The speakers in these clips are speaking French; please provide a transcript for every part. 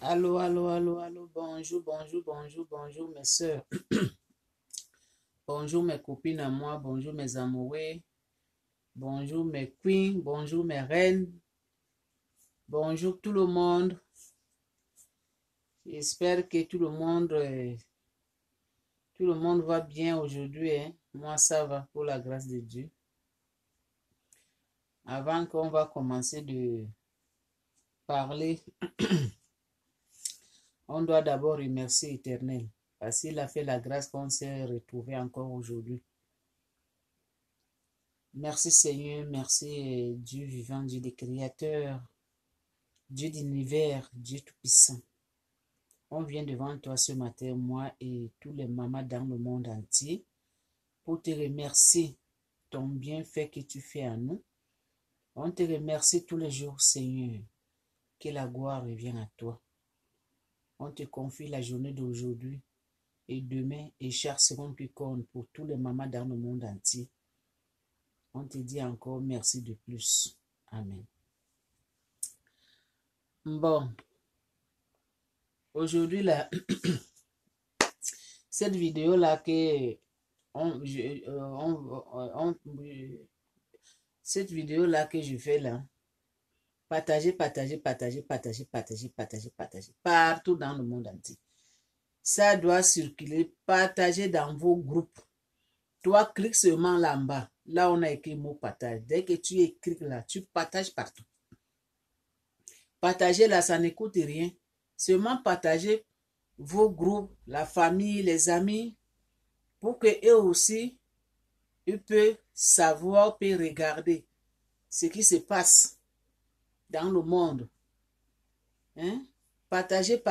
Allô, allô, allô, allô, bonjour, bonjour, bonjour, bonjour mes soeurs. Bonjour mes copines à moi, bonjour mes amoureux, bonjour mes queens, bonjour mes reines, bonjour tout le monde. J'espère que tout le monde va bien aujourd'hui, hein. Moi ça va pour la grâce de Dieu. Avant qu'on va commencer de parler, on doit d'abord remercier l'Éternel parce qu'il a fait la grâce qu'on s'est retrouvés encore aujourd'hui. Merci Seigneur, merci Dieu vivant, Dieu des créateurs, Dieu d'univers, Dieu tout-puissant. On vient devant toi ce matin, moi et tous les mamans dans le monde entier, pour te remercier ton bienfait que tu fais à nous. On te remercie tous les jours, Seigneur, que la gloire revienne à toi. On te confie la journée d'aujourd'hui et demain et chaque seconde qui compte pour tous les mamans dans le monde entier. On te dit encore merci de plus. Amen. Bon, aujourd'hui, là, cette vidéo-là que cette vidéo-là que je fais là, partagez partout dans le monde entier. Ça doit circuler, partagez dans vos groupes. Toi, clique seulement là en bas. Là, on a écrit mot partage. Dès que tu écris là, tu partages partout. Partagez là, ça n'écoute rien. Seulement partagez vos groupes, la famille, les amis, pour que eux aussi, ils peuvent savoir, peuvent regarder ce qui se passe dans le monde. Hein? Partagez.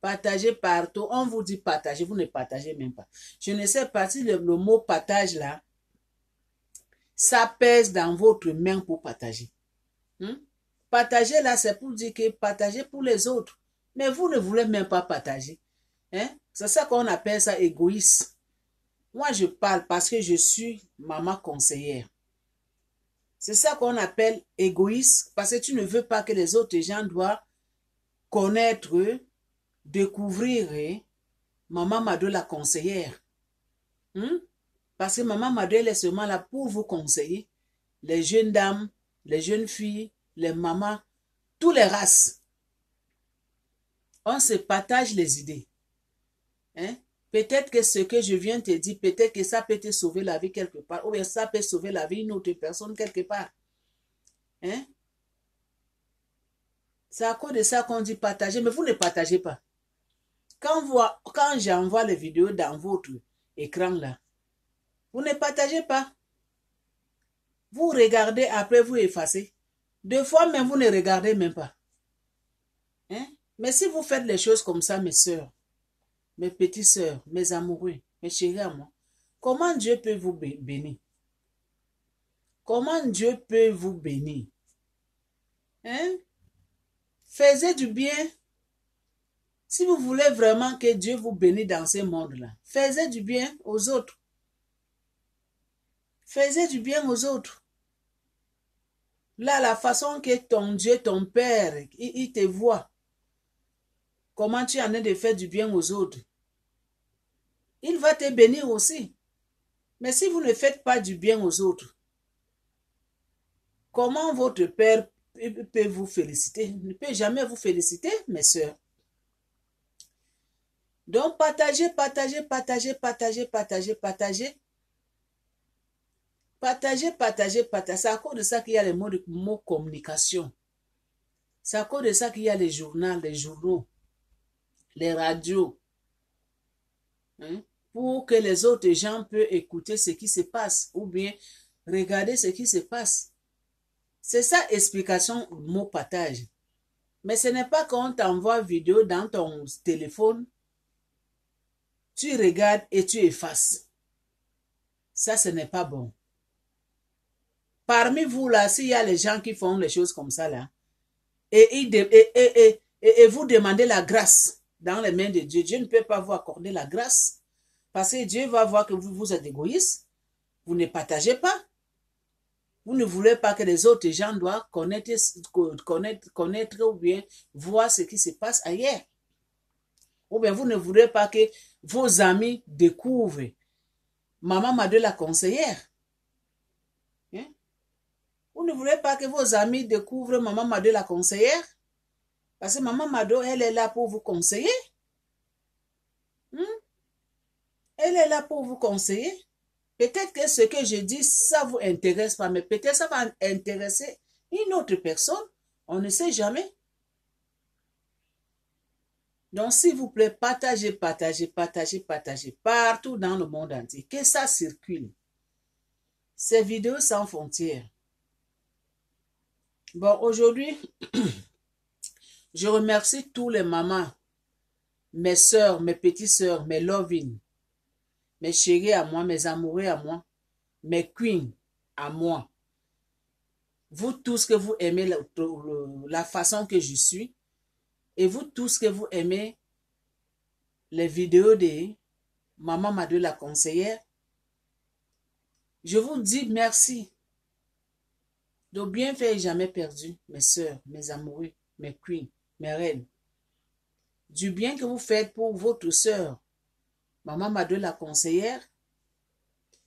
Partagez partout. On vous dit partager, vous ne partagez même pas. Je ne sais pas si le mot partage là, ça pèse dans votre main pour partager. Partager là, c'est pour dire que partagez pour les autres. Mais vous ne voulez même pas partager. Hein? C'est ça qu'on appelle ça égoïste. Moi, je parle parce que je suis maman conseillère. C'est ça qu'on appelle égoïste parce que tu ne veux pas que les autres gens doivent connaître, découvrir maman Mado la conseillère. Parce que maman Mado elle est seulement là pour vous conseiller. Les jeunes dames, les jeunes filles, les mamans, toutes les races. On se partage les idées. Hein? Peut-être que ce que je viens te dire, peut-être que ça peut te sauver la vie quelque part, ou bien ça peut sauver la vie d'une autre personne quelque part. Hein? C'est à cause de ça qu'on dit partager, mais vous ne partagez pas. Quand j'envoie les vidéos dans votre écran là, vous ne partagez pas. Vous regardez, après vous effacez. Deux fois même, vous ne regardez même pas. Hein? Mais si vous faites les choses comme ça, mes soeurs, mes petites soeurs, mes amoureux, mes chéris à moi, comment Dieu peut vous bénir? Comment Dieu peut vous bénir? Hein? Faisez du bien. Si vous voulez vraiment que Dieu vous bénisse dans ce monde-là, faisez du bien aux autres. Faisez du bien aux autres. Là, la façon que ton Dieu, ton Père, il te voit, comment tu es en train de faire du bien aux autres, il va te bénir aussi. Mais si vous ne faites pas du bien aux autres, comment votre Père peut vous féliciter? Il ne peut jamais vous féliciter, mes soeurs. Donc, partagez. C'est à cause de ça qu'il y a les mots communication. C'est à cause de ça qu'il y a les journaux, les radios. Hein? Pour que les autres gens puissent écouter ce qui se passe ou bien regarder ce qui se passe. C'est ça explication mot partage. Mais ce n'est pas qu'on t'envoie vidéo dans ton téléphone, tu regardes et tu effaces. Ça, ce n'est pas bon. Parmi vous là, s'il y a les gens qui font les choses comme ça là, et vous demandez la grâce dans les mains de Dieu, Dieu ne peut pas vous accorder la grâce parce que Dieu va voir que vous êtes égoïste, vous ne partagez pas. Vous ne voulez pas que les autres gens doivent connaître ou bien voir ce qui se passe ailleurs. Ou bien vous ne voulez pas que vos amis découvrent Maman Mado la conseillère. Hein? Vous ne voulez pas que vos amis découvrent Maman Mado la conseillère. Parce que Maman Mado, elle est là pour vous conseiller. Elle est là pour vous conseiller. Peut-être que ce que je dis, ça ne vous intéresse pas, mais peut-être ça va intéresser une autre personne. On ne sait jamais. Donc, s'il vous plaît, partagez, partagez, partagez, partagez partout dans le monde entier. Que ça circule. Ces vidéos sans frontières. Bon, aujourd'hui, je remercie tous les mamans, mes soeurs, mes petites soeurs, mes loving, mes chéris à moi, mes amoureux à moi, mes queens à moi. Vous tous que vous aimez la façon que je suis, et vous tous que vous aimez les vidéos de Maman Mado la conseillère, je vous dis merci. De bienfaits jamais perdu, mes soeurs, mes amoureux, mes queens, mes reines. Du bien que vous faites pour votre soeur, Maman Mado la conseillère,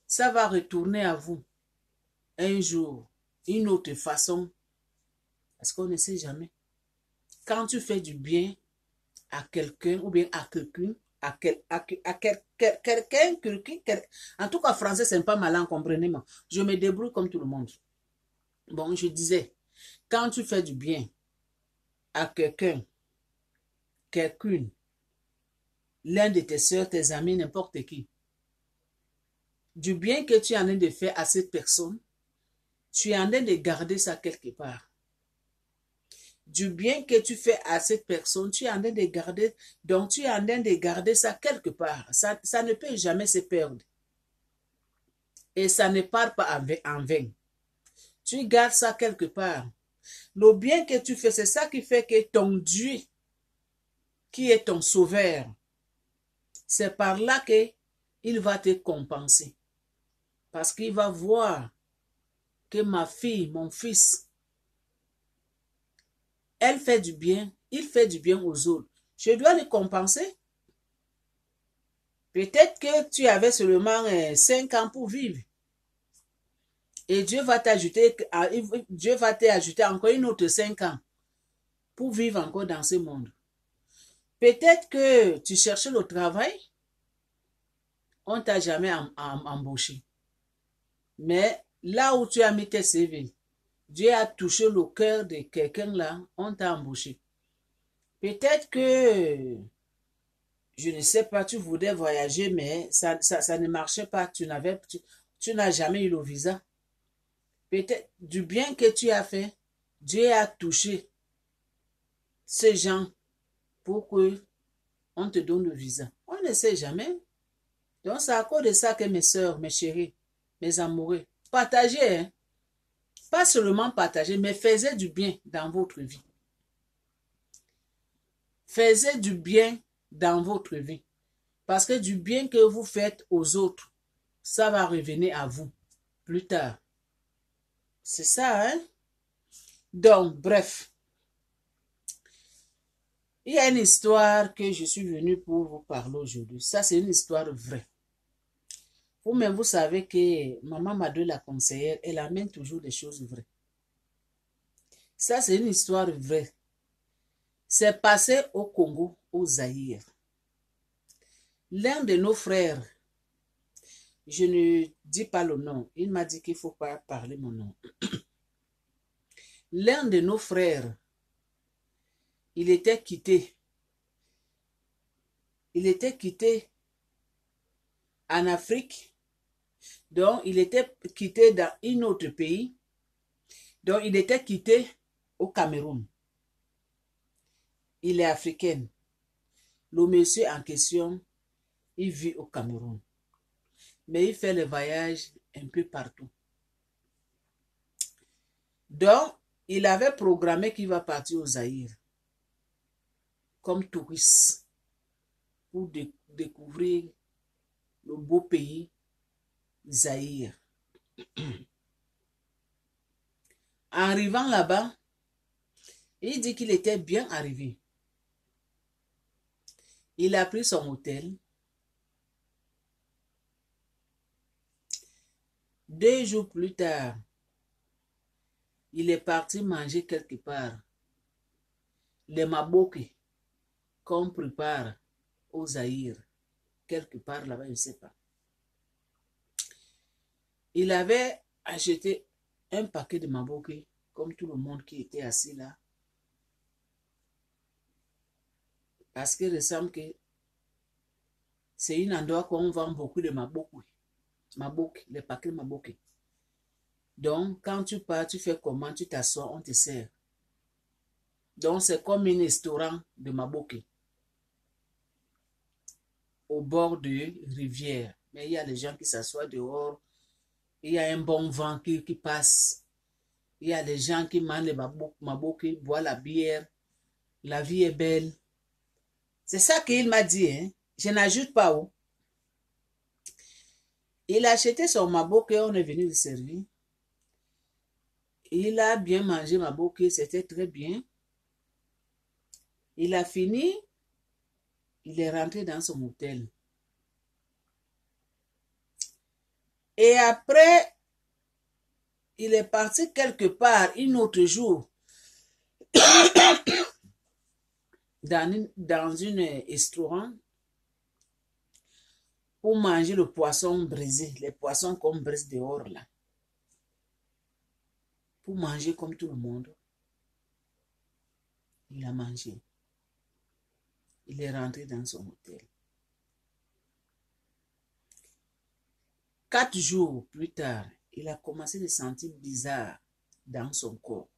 ça va retourner à vous un jour, une autre façon, parce qu'on ne sait jamais. Quand tu fais du bien à quelqu'un ou bien à quelqu'un, en tout cas français c'est pas malin, comprenez-moi. Je me débrouille comme tout le monde. Bon, je disais, quand tu fais du bien à quelqu'un, quelqu'une, l'un de tes soeurs, tes amis, n'importe qui, du bien que tu es en train de faire à cette personne, tu es en train de garder ça quelque part. Du bien que tu fais à cette personne, tu es en train de garder, donc tu es en train de garder ça quelque part. Ça ne peut jamais se perdre. Et ça ne part pas en vain. Tu gardes ça quelque part. Le bien que tu fais, c'est ça qui fait que ton Dieu, qui est ton sauveur, c'est par là qu'il va te compenser. Parce qu'il va voir que ma fille, mon fils, elle fait du bien, il fait du bien aux autres. Je dois le compenser. Peut-être que tu avais seulement 5 ans pour vivre. Et Dieu va t'ajouter encore une autre 5 ans pour vivre encore dans ce monde. Peut-être que tu cherchais le travail, on ne t'a jamais embauché. Mais là où tu as mis tes CV, Dieu a touché le cœur de quelqu'un là, on t'a embauché. Peut-être que, je ne sais pas, tu voulais voyager, mais ça ne marchait pas, tu n'as jamais eu le visa. Peut-être du bien que tu as fait, Dieu a touché ces gens pour que on te donne le visa. On ne sait jamais. Donc c'est à cause de ça que mes soeurs, mes chéris, mes amoureux, partagez, hein? Pas seulement partager, mais faites du bien dans votre vie. Faites du bien dans votre vie. Parce que du bien que vous faites aux autres, ça va revenir à vous plus tard. C'est ça, hein? Donc, bref. Il y a une histoire que je suis venue pour vous parler aujourd'hui. Ça, c'est une histoire vraie. Vous-même, vous savez que Maman Mado la conseillère, elle amène toujours des choses vraies. Ça, c'est une histoire vraie. C'est passé au Congo, au Zaïre. L'un de nos frères, je ne dis pas le nom, il m'a dit qu'il ne faut pas parler mon nom. L'un de nos frères, il était quitté. Il était quitté en Afrique. Donc, il était quitté dans un autre pays. Donc, il était quitté au Cameroun. Il est africain. Le monsieur en question, il vit au Cameroun. Mais il fait le voyage un peu partout. Donc, il avait programmé qu'il va partir au Zaïre comme touriste pour découvrir le beau pays Zaïre. arrivant là-bas, il dit qu'il était bien arrivé. Il a pris son hôtel. 2 jours plus tard, il est parti manger quelque part. Les maboki qu'on prépare au Zaïre, quelque part là-bas, je ne sais pas. Il avait acheté un paquet de maboki, comme tout le monde qui était assis là. Parce qu'il ressemble que c'est un endroit qu'on vend beaucoup de maboki. Maboki, les paquets de maboki. Donc, quand tu pars, tu fais comment? Tu t'assois, on te sert. Donc, c'est comme un restaurant de maboki. Au bord de rivière. Mais il y a les gens qui s'assoient dehors. Il y a un bon vent qui passe. Il y a les gens qui mangent les maboki, boivent la bière. La vie est belle. C'est ça qu'il m'a dit. Hein? Je n'ajoute pas. Oh. Il a acheté son maboki et on est venu le servir. Il a bien mangé maboki, c'était très bien. Il a fini. Il est rentré dans son hôtel. Et après, il est parti quelque part un autre jour dans un restaurant pour manger le poisson brisé, les poissons qu'on brise dehors là. Pour manger comme tout le monde. Il a mangé. Il est rentré dans son hôtel. 4 jours plus tard, il a commencé à se sentir bizarre dans son corps.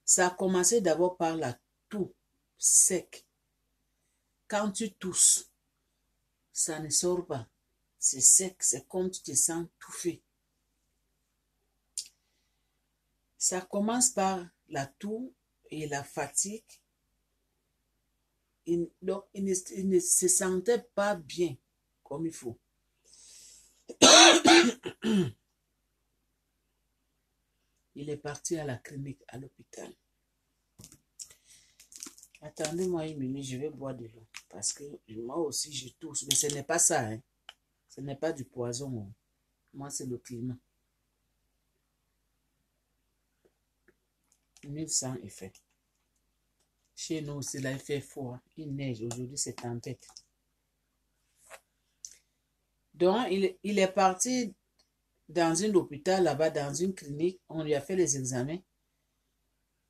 Ça a commencé d'abord par la toux sec. Quand tu tousses, ça ne sort pas. C'est sec, c'est comme tu te sens touffé. Ça commence par la toux et la fatigue. Donc, il ne se sentait pas bien comme il faut. Il est parti à la clinique, à l'hôpital. Attendez-moi 1 minute, je vais boire de l'eau. Parce que moi aussi, je tousse. Mais ce n'est pas ça. Hein. Ce n'est pas du poison. Hein. Moi, c'est le climat. 1100 effets. Chez nous aussi, là, il fait froid. Il neige. Aujourd'hui, c'est tempête. Donc, il est parti dans un hôpital là-bas, dans une clinique. On lui a fait les examens.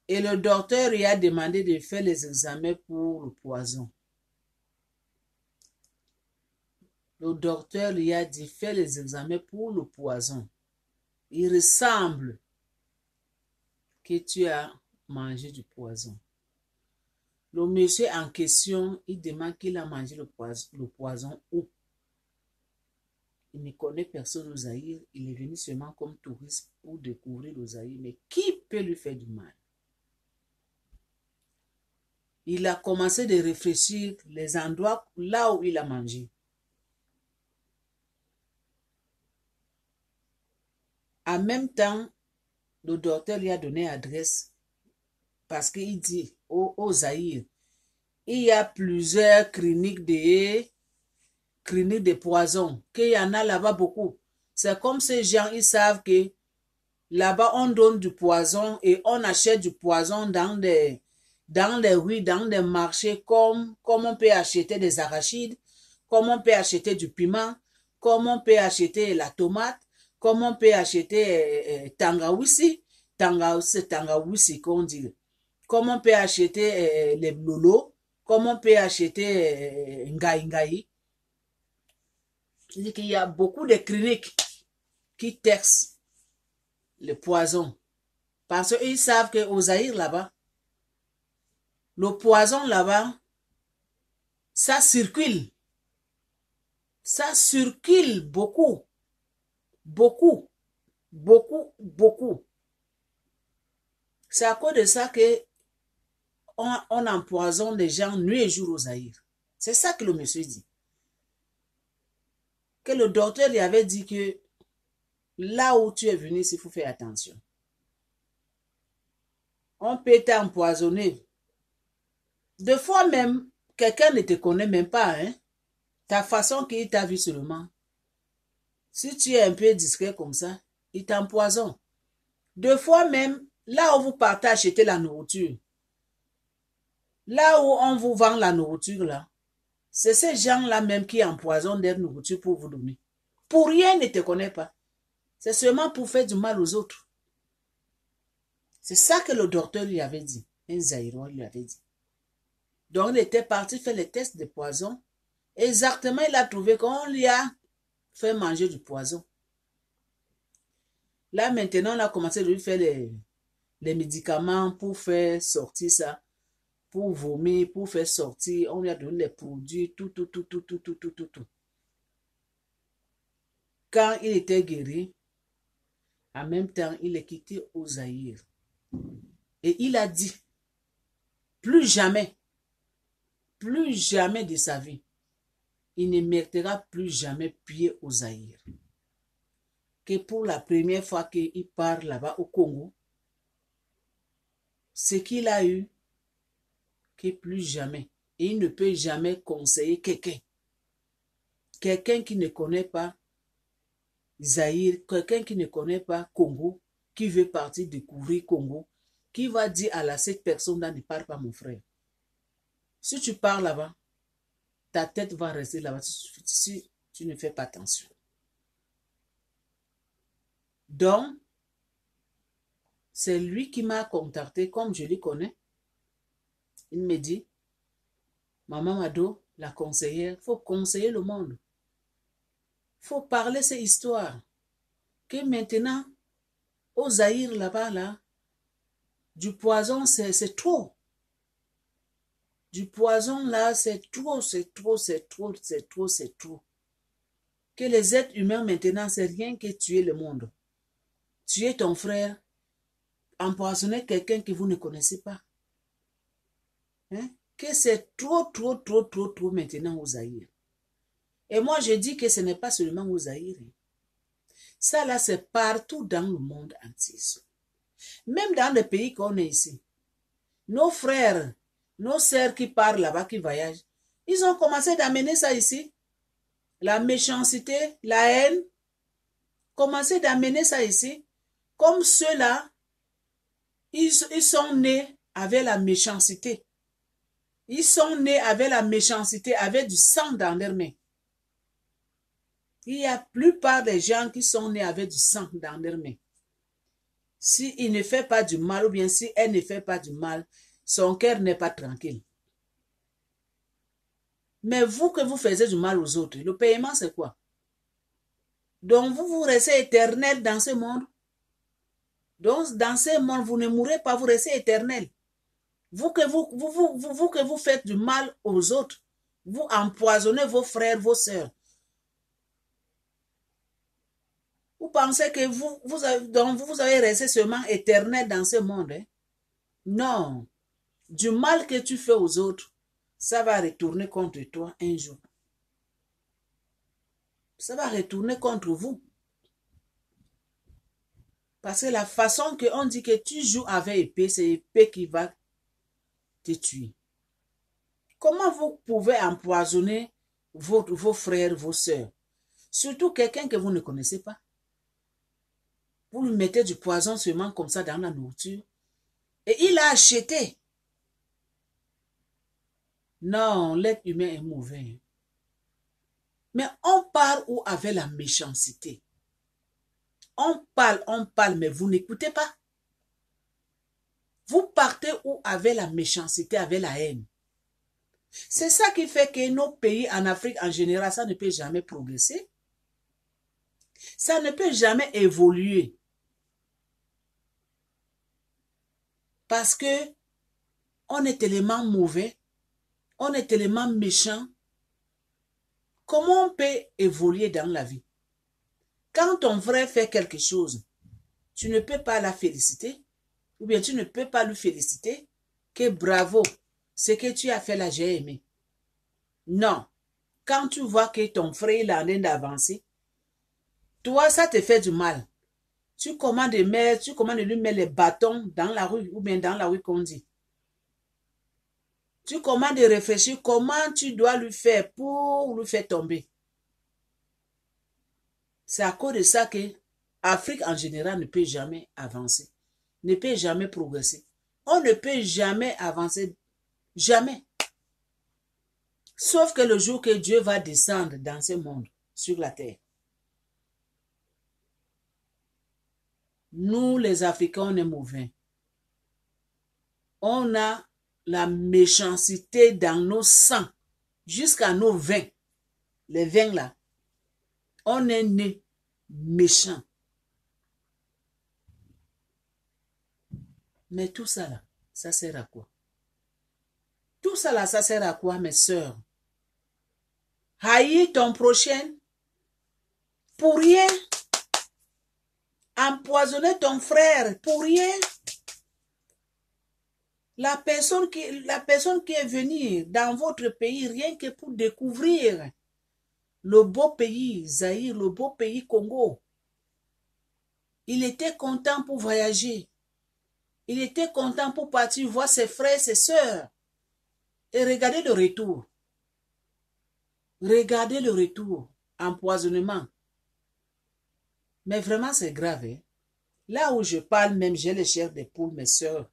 Et le docteur lui a demandé de faire les examens pour le poison. Le docteur lui a dit, fais les examens pour le poison. Il ressemble que tu as mangé du poison. Le monsieur en question, il demande qu'il a mangé le poison où? Il ne connaît personne au Zaïre. Il est venu seulement comme touriste pour découvrir le Zaïre. Mais qui peut lui faire du mal? Il a commencé de réfléchir les endroits là où il a mangé. En même temps, le docteur lui a donné l'adresse parce qu'il dit au Zaïre, il y a plusieurs cliniques de poison, qu'il y en a là-bas beaucoup. C'est comme ces gens, ils savent que là-bas, on donne du poison et on achète du poison dans les rues, dans des marchés, comme on peut acheter des arachides, comme on peut acheter du piment, comme on peut acheter la tomate, comme on peut acheter tangawisi, tangawisi qu'on dit, comme on peut acheter les blolo, comme on peut acheter ngai. Il dit qu'il y a beaucoup de cliniques qui testent le poison. Parce qu'ils savent qu'au Zaïre là-bas, le poison là-bas, ça circule. Ça circule beaucoup. Beaucoup. Beaucoup, beaucoup. C'est à cause de ça que on empoisonne les gens nuit et jour au Zaïre. C'est ça que le monsieur dit. Que le docteur lui avait dit que là où tu es venu, il faut faire attention. On peut t'empoisonner. Des fois même, quelqu'un ne te connaît même pas, hein. Ta façon qu'il t'a vu seulement. Si tu es un peu discret comme ça, il t'empoisonne. Deux fois même, là où vous partez acheter la nourriture, là où on vous vend la nourriture, là, c'est ces gens-là même qui empoisonnent leur nourriture pour vous donner. Pour rien, ils ne te connaissent pas. C'est seulement pour faire du mal aux autres. C'est ça que le docteur lui avait dit. Un Zaïrois lui avait dit. Donc, il était parti faire les tests de poison. Exactement, il a trouvé qu'on lui a fait manger du poison. Là, maintenant, on a commencé à lui faire les médicaments pour faire sortir ça, pour vomir, pour faire sortir. On lui a donné les produits, tout. Quand il était guéri, en même temps, il est quitté au Zaïre. Et il a dit, plus jamais de sa vie, il ne mettra plus jamais pied au Zaïre. Que pour la première fois qu'il part là-bas au Congo, ce qu'il a eu, que plus jamais. Et il ne peut jamais conseiller quelqu'un. Quelqu'un qui ne connaît pas Zaïre, quelqu'un qui ne connaît pas Congo, qui veut partir découvrir Congo, qui va dire à cette personne-là, ne parle pas mon frère. Si tu pars là-bas, ta tête va rester là-bas si tu ne fais pas attention. Donc, c'est lui qui m'a contacté, comme je le connais. Il me dit, Maman Mado, la conseillère, il faut conseiller le monde. Il faut parler ces histoires. Que maintenant, au Zaïre là-bas, là, du poison, c'est trop. Du poison là, c'est trop. Que les êtres humains maintenant, c'est rien que tuer le monde. Tuer ton frère, empoisonner quelqu'un que vous ne connaissez pas. Hein? Que c'est trop maintenant au Zaïre. Et moi, je dis que ce n'est pas seulement au Zaïre. Ça là, c'est partout dans le monde entier. Même dans le pays qu'on est ici. Nos frères, nos sœurs qui partent là-bas, qui voyagent, ils ont commencé d'amener ça ici. La méchanceté, la haine, commencé d'amener ça ici. Comme ceux-là, ils sont nés avec la méchanceté. Ils sont nés avec la méchanceté, avec du sang dans leurs mains. Il y a la plupart des gens qui sont nés avec du sang dans leurs mains. Si il ne fait pas du mal, ou bien si elle ne fait pas du mal, son cœur n'est pas tranquille. Mais vous que vous faites du mal aux autres, le paiement c'est quoi? Donc vous restez éternel dans ce monde. Donc dans ce monde, vous ne mourrez pas, vous restez éternel. Vous que vous faites du mal aux autres, vous empoisonnez vos frères, vos sœurs. Vous pensez que vous allez rester seulement éternel dans ce monde. Hein? Non. Du mal que tu fais aux autres, ça va retourner contre toi un jour. Ça va retourner contre vous. Parce que la façon qu'on dit que tu joues avec épée, c'est épée qui va te tuer. Comment vous pouvez empoisonner vos frères, vos sœurs? Surtout quelqu'un que vous ne connaissez pas. Vous lui mettez du poison seulement comme ça dans la nourriture. Et il a acheté. Non, l'être humain est mauvais. Mais on parle où avec la méchanceté. On parle, mais vous n'écoutez pas. Vous partez où avec la méchanceté, avec la haine. C'est ça qui fait que nos pays en Afrique en général, ça ne peut jamais progresser. Ça ne peut jamais évoluer. Parce que on est tellement mauvais, on est tellement méchant. Comment on peut évoluer dans la vie? Quand ton frère fait quelque chose, tu ne peux pas la féliciter, ou bien tu ne peux pas lui féliciter, que bravo, ce que tu as fait là, j'ai aimé. Non. Quand tu vois que ton frère est en train d'avancer, toi, ça te fait du mal. Tu commandes de lui mettre les bâtons dans la rue, ou bien dans la rue qu'on dit. Tu commandes de réfléchir comment tu dois lui faire pour lui faire tomber. C'est à cause de ça que l'Afrique en général ne peut jamais avancer, ne peut jamais progresser. On ne peut jamais avancer, jamais. Sauf que le jour que Dieu va descendre dans ce monde, sur la terre. Nous, les Africains, on est mauvais. On a la méchanceté dans nos sangs, jusqu'à nos veins. Les veins là, on est né méchant. Mais tout ça là, ça sert à quoi? Tout ça là, ça sert à quoi, mes sœurs? Haïr ton prochain pour rien. Empoisonner ton frère pour rien. La personne qui est venue dans votre pays rien que pour découvrir le beau pays Zaïre, le beau pays Congo. Il était content pour voyager. Il était content pour partir voir ses frères, ses sœurs. Et regardez le retour. Regardez le retour. Empoisonnement. Mais vraiment, c'est grave. Hein? Là où je parle même, j'ai les chairs des poules, mes sœurs.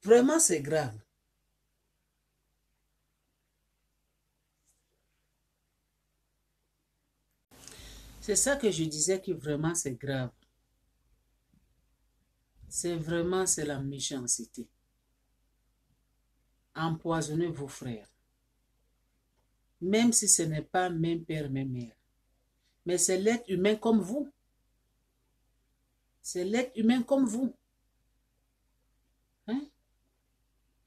Vraiment, c'est grave. C'est ça que je disais que vraiment, c'est grave. C'est vraiment, c'est la méchanceté. Empoisonnez vos frères. Même si ce n'est pas même père, même mère. Mais c'est l'être humain comme vous. C'est l'être humain comme vous. Hein?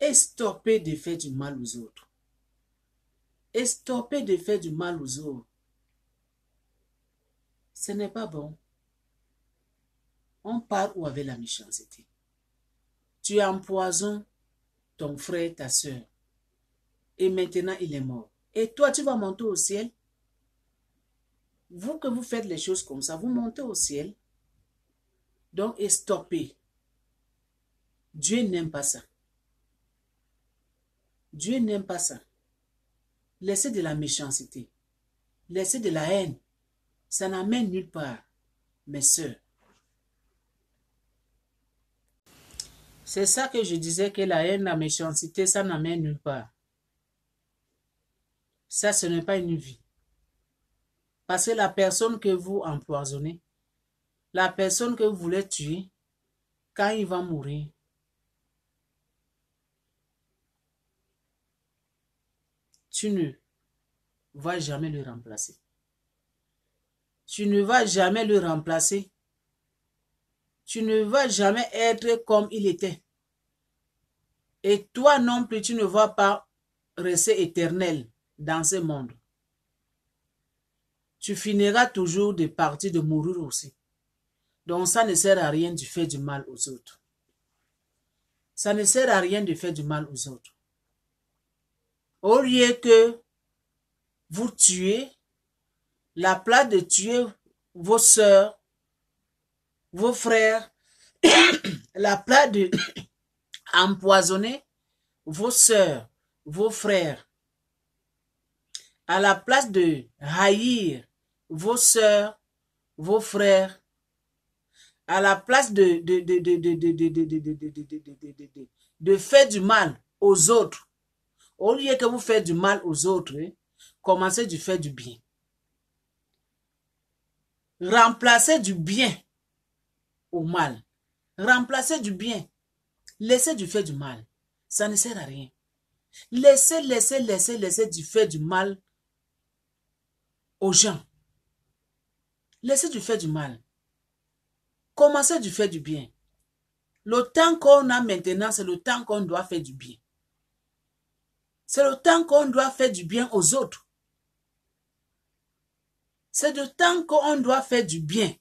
Et stoppez de faire du mal aux autres. Et stoppez de faire du mal aux autres. Ce n'est pas bon. On part où avec la méchanceté. Tu empoisonnes ton frère, ta soeur. Et maintenant, il est mort. Et toi, tu vas monter au ciel. Vous que vous faites les choses comme ça, vous montez au ciel. Donc, et stoppez. Dieu n'aime pas ça. Dieu n'aime pas ça. Laissez de la méchanceté. Laissez de la haine. Ça n'amène nulle part, mes sœurs. C'est ça que je disais, que la haine, la méchanceté, ça n'amène nulle part. Ça, ce n'est pas une vie. Parce que la personne que vous empoisonnez, la personne que vous voulez tuer, quand il va mourir, tu ne vas jamais le remplacer. Tu ne vas jamais le remplacer. Tu ne vas jamais être comme il était. Et toi non plus, tu ne vas pas rester éternel dans ce monde. Tu finiras toujours de partir, de mourir aussi. Donc ça ne sert à rien de faire du mal aux autres. Ça ne sert à rien de faire du mal aux autres. Au lieu que vous tuez, la place de tuer vos sœurs, vos frères, la place de empoisonner vos sœurs, vos frères, à la place de haïr vos sœurs, vos frères, à la place de faire du mal aux autres, au lieu que vous faites du mal aux autres, commencez de faire du bien. Remplacez du bien au mal. Remplacez du bien. Laissez du faire du mal. Ça ne sert à rien. Laissez du faire du mal aux gens. Laissez du faire du mal. Commencez du faire du bien. Le temps qu'on a maintenant, c'est le temps qu'on doit faire du bien. C'est le temps qu'on doit faire du bien aux autres. C'est le temps qu'on doit faire du bien.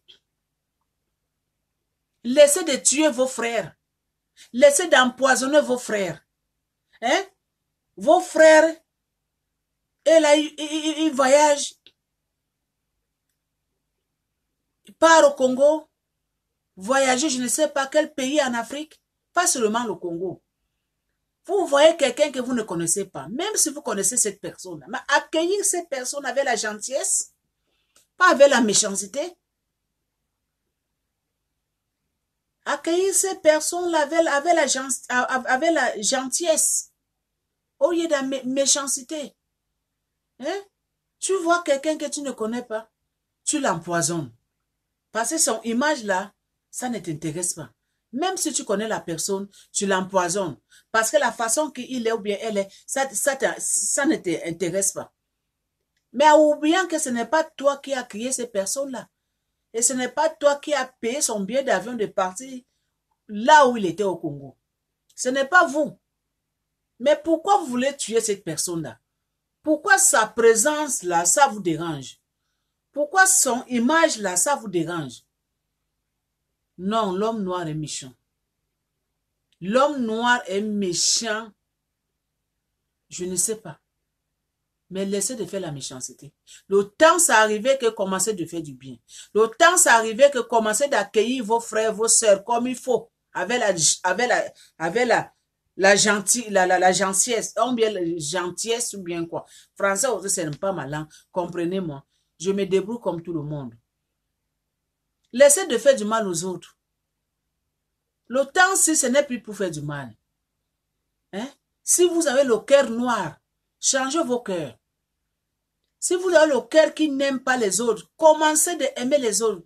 Laissez de tuer vos frères. Laissez d'empoisonner vos frères. Hein? Vos frères, et là, ils voyagent. part au Congo, voyager, je ne sais pas quel pays en Afrique, pas seulement le Congo. Vous voyez quelqu'un que vous ne connaissez pas, même si vous connaissez cette personne, mais accueillir cette personne avec la gentillesse, pas avec la méchanceté. Accueillir ces personnes-là avec la gentillesse, au lieu de la méchanceté. Hein? Tu vois quelqu'un que tu ne connais pas, tu l'empoisonnes. Parce que son image-là, ça ne t'intéresse pas. Même si tu connais la personne, tu l'empoisonnes. Parce que la façon qu'il est ou bien elle est, ça ne t'intéresse pas. Mais en oubliant que ce n'est pas toi qui as créé ces personnes-là. Et ce n'est pas toi qui as payé son billet d'avion de partir là où il était au Congo. Ce n'est pas vous. Mais pourquoi vous voulez tuer cette personne-là? Pourquoi sa présence-là, ça vous dérange? Pourquoi son image-là, ça vous dérange? Non, l'homme noir est méchant. L'homme noir est méchant. Je ne sais pas. Mais laissez de faire la méchanceté. Le temps, c'est arrivé que commencez de faire du bien. Le temps, c'est arrivé que commencez d'accueillir vos frères, vos sœurs comme il faut. Avec la gentillesse. Ou bien la gentillesse ou bien quoi. Français aussi, c'est pas ma langue. Comprenez-moi. Je me débrouille comme tout le monde. Laissez de faire du mal aux autres. Le temps, si ce n'est plus pour faire du mal. Hein? Si vous avez le cœur noir, changez vos cœurs. Si vous avez le cœur qui n'aime pas les autres, commencez d'aimer les autres.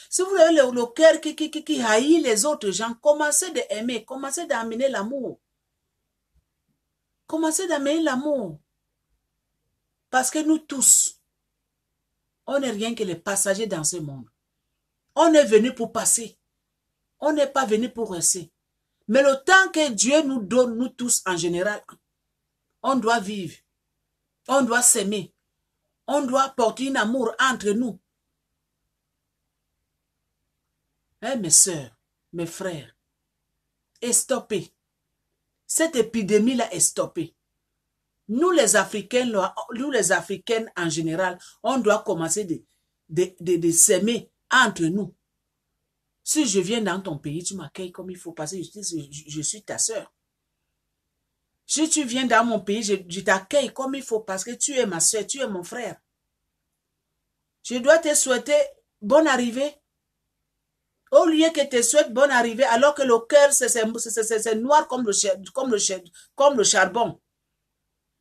Si vous avez le cœur qui haït les autres gens, commencez d'aimer, commencez d'amener l'amour. Commencez d'amener l'amour. Parce que nous tous, on n'est rien que les passagers dans ce monde. On est venu pour passer. On n'est pas venu pour rester. Mais le temps que Dieu nous donne, nous tous en général, on doit vivre. On doit s'aimer. On doit porter un amour entre nous. Hein, mes sœurs, mes frères, est stoppé. Cette épidémie-là est stoppée. Nous les Africains, nous les Africaines en général, on doit commencer de s'aimer entre nous. Si je viens dans ton pays, tu m'accueilles comme il faut parce que je suis ta sœur. Si tu viens dans mon pays, je t'accueille comme il faut parce que tu es ma sœur, tu es mon frère. Je dois te souhaiter bonne arrivée. Au lieu que te souhaite bonne arrivée, alors que le cœur, c'est noir comme le charbon.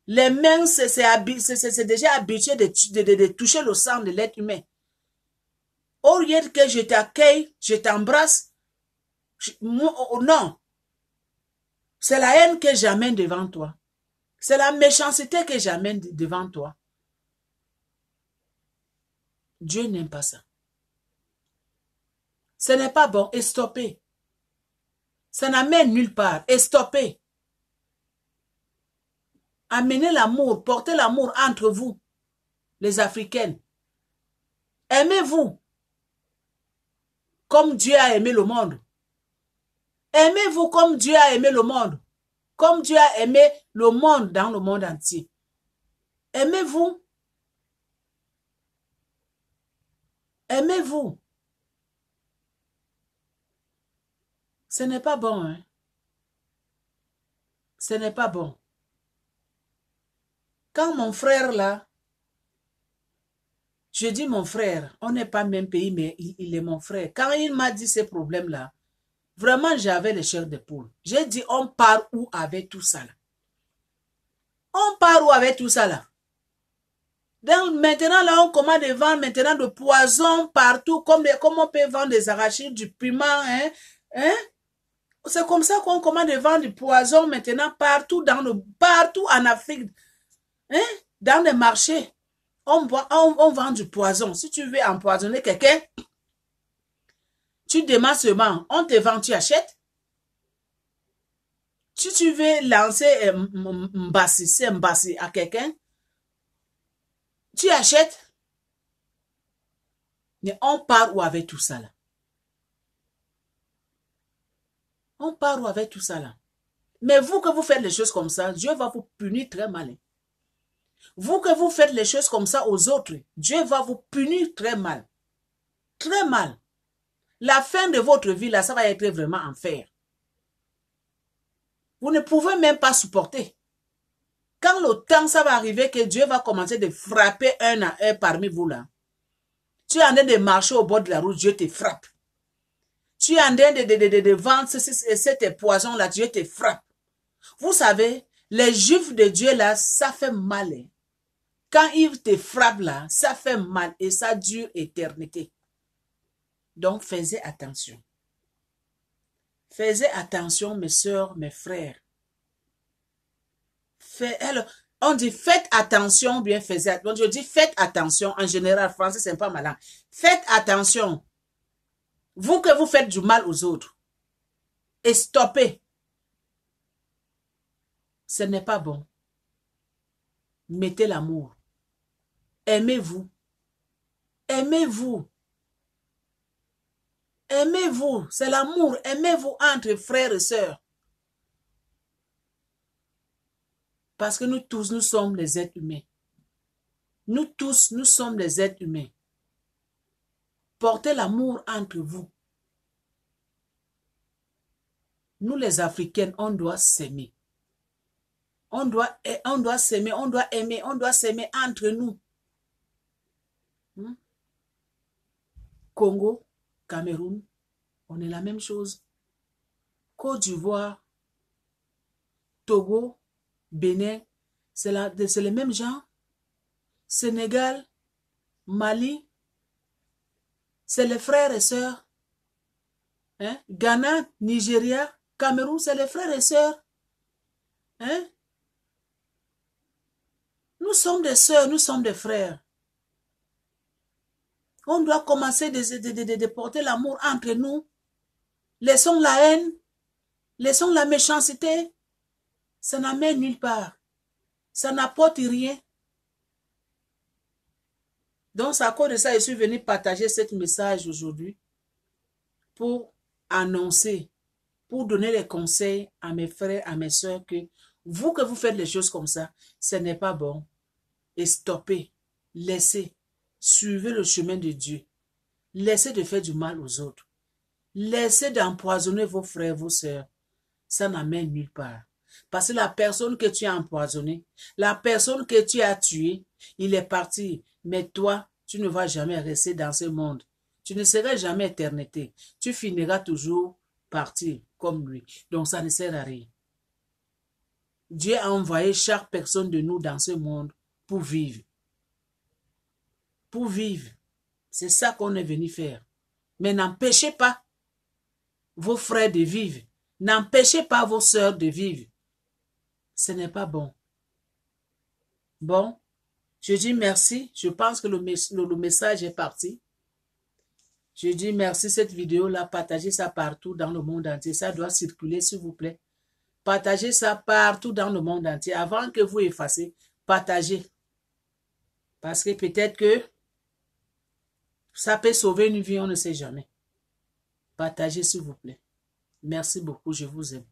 Les mains, c'est déjà habitué de toucher le sang de l'être humain. Au lieu que je t'accueille, je t'embrasse, non. C'est la haine que j'amène devant toi. C'est la méchanceté que j'amène devant toi. Dieu n'aime pas ça. Ce n'est pas bon. Et stoppez. Ça n'amène nulle part. Et stoppez. Amenez l'amour. Portez l'amour entre vous, les Africaines. Aimez-vous comme Dieu a aimé le monde. Aimez-vous comme Dieu a aimé le monde. Comme Dieu a aimé le monde dans le monde entier. Aimez-vous. Aimez-vous. Ce n'est pas bon, hein. Ce n'est pas bon. Quand mon frère là, je dis mon frère, on n'est pas même pays, mais il est mon frère. Quand il m'a dit ces problèmes-là, vraiment j'avais les chairs de poule. J'ai dit, on part où avec tout ça là? On part où avec tout ça là? Donc maintenant là, on commence de vendre maintenant de poison partout, comme on peut vendre des arachides, du piment, hein? C'est comme ça qu'on commence de vendre du poison maintenant partout partout en Afrique, hein? Dans les marchés. On vend du poison. Si tu veux empoisonner quelqu'un, tu demandes seulement, on te vend, tu achètes. Si tu veux lancer mbassi à quelqu'un, tu achètes. Mais on part où avec tout ça là? On part où avec tout ça là? Mais vous que vous faites les choses comme ça, Dieu va vous punir très mal. Vous que vous faites les choses comme ça aux autres, Dieu va vous punir très mal. Très mal. La fin de votre vie, là, ça va être vraiment enfer. Vous ne pouvez même pas supporter. Quand le temps, ça va arriver que Dieu va commencer de frapper un à un parmi vous, là. Tu es en train de marcher au bord de la route, Dieu te frappe. Tu es en train de vendre cet poison-là, Dieu te frappe. Vous savez, les juifs de Dieu, là, ça fait mal. Hein. Quand ils te frappent, là, ça fait mal et ça dure éternité. Donc, faites attention. Faites attention, mes soeurs, mes frères. Alors, on dit faites attention, bien faites attention. Je dis faites attention, en général, français, c'est pas malin. Faites attention. Vous que vous faites du mal aux autres. Et stoppez. Ce n'est pas bon. Mettez l'amour. Aimez-vous. Aimez-vous. Aimez-vous. C'est l'amour. Aimez-vous entre frères et sœurs. Parce que nous tous, nous sommes les êtres humains. Nous tous, nous sommes les êtres humains. Portez l'amour entre vous. Nous, les Africaines, on doit s'aimer. On doit s'aimer, on doit aimer, on doit s'aimer entre nous. Congo, Cameroun, on est la même chose. Côte d'Ivoire, Togo, Bénin, c'est le même genre. Sénégal, Mali, c'est les frères et sœurs. Hein? Ghana, Nigeria, Cameroun, c'est les frères et sœurs. Hein? Nous sommes des sœurs, nous sommes des frères. On doit commencer de porter l'amour entre nous. Laissons la haine, laissons la méchanceté. Ça n'amène nulle part. Ça n'apporte rien. Donc, c'est à cause de ça que je suis venu partager ce message aujourd'hui pour annoncer, pour donner les conseils à mes frères, à mes soeurs que vous faites les choses comme ça, ce n'est pas bon. Et stoppez, laissez, suivez le chemin de Dieu. Laissez de faire du mal aux autres. Laissez d'empoisonner vos frères, vos sœurs. Ça n'amène nulle part. Parce que la personne que tu as empoisonnée, la personne que tu as tuée, il est parti. Mais toi, tu ne vas jamais rester dans ce monde. Tu ne seras jamais éternité. Tu finiras toujours partir comme lui. Donc ça ne sert à rien. Dieu a envoyé chaque personne de nous dans ce monde pour vivre. Pour vivre. C'est ça qu'on est venu faire. Mais n'empêchez pas vos frères de vivre. N'empêchez pas vos sœurs de vivre. Ce n'est pas bon. Bon, je dis merci. Je pense que le message est parti. Je dis merci. Cette vidéo-là, partagez ça partout dans le monde entier. Ça doit circuler, s'il vous plaît. Partagez ça partout dans le monde entier. Avant que vous effacez, partagez. Parce que peut-être que ça peut sauver une vie, on ne sait jamais. Partagez, s'il vous plaît. Merci beaucoup, je vous aime.